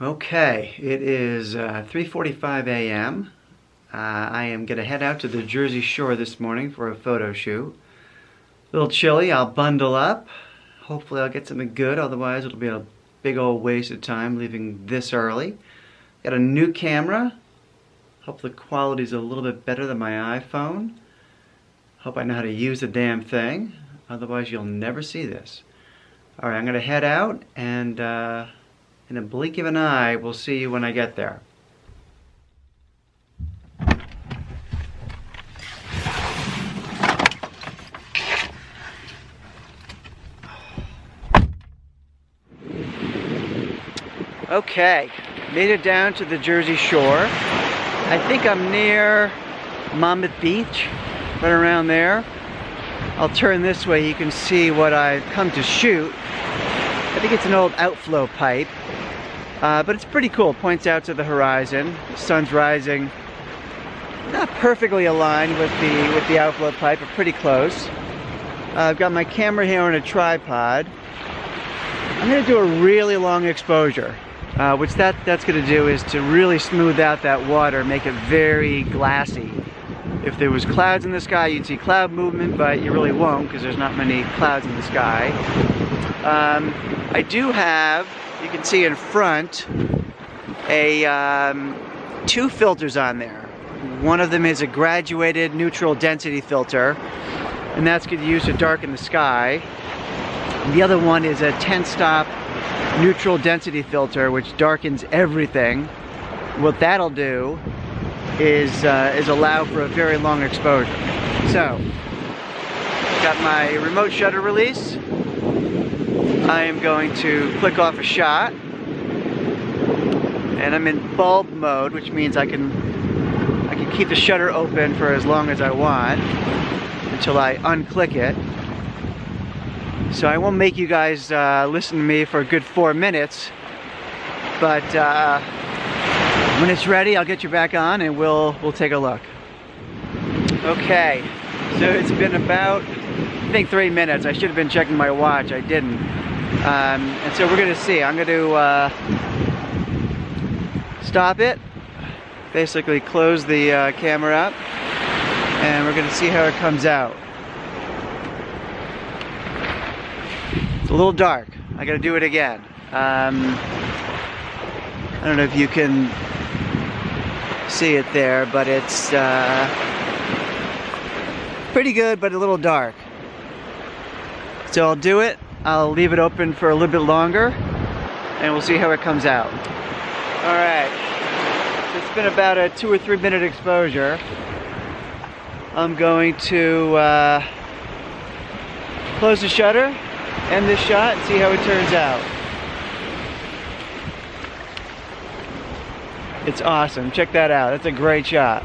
Okay, it is 3:45 a.m. I am going to head out to the Jersey Shore this morning for a photo shoot. A little chilly, I'll bundle up. Hopefully I'll get something good, otherwise it'll be a big old waste of time leaving this early. Got a new camera. Hope the quality's a little bit better than my iPhone. Hope I know how to use the damn thing, otherwise you'll never see this. Alright, I'm going to head out and in a blink of an eye, we'll see you when I get there. Okay, made it down to the Jersey Shore. I think I'm near Monmouth Beach, right around there. I'll turn this way, you can see what I've come to shoot. I think it's an old outflow pipe, but it's pretty cool. Points out to the horizon. The sun's rising. Not perfectly aligned with the outflow pipe, but pretty close. I've got my camera here on a tripod. I'm going to do a really long exposure, which that's going to do is to really smooth out that water, make it very glassy. If there was clouds in the sky, you'd see cloud movement, but you really won't because there's not many clouds in the sky. I do have, you can see in front, two filters on there. One of them is a graduated neutral density filter, and that's going to use to darken the sky. The other one is a 10-stop neutral density filter, which darkens everything. What that'll do is allow for a very long exposure. So, got my remote shutter release. I am going to click off a shot, and I'm in bulb mode, which means I can keep the shutter open for as long as I want until I unclick it. So I won't make you guys listen to me for a good 4 minutes, but when it's ready, I'll get you back on and we'll take a look. Okay, so it's been about, I think, 3 minutes. I should have been checking my watch, I didn't. And so we're going to see. I'm going to stop it, basically close the camera up, and we're going to see how it comes out. It's a little dark. I got to do it again. I don't know if you can see it there, but it's pretty good, but a little dark. So I'll do it. I'll leave it open for a little bit longer, and we'll see how it comes out. Alright, it's been about a 2 or 3 minute exposure. I'm going to close the shutter, end this shot, and see how it turns out. It's awesome. Check that out. That's a great shot.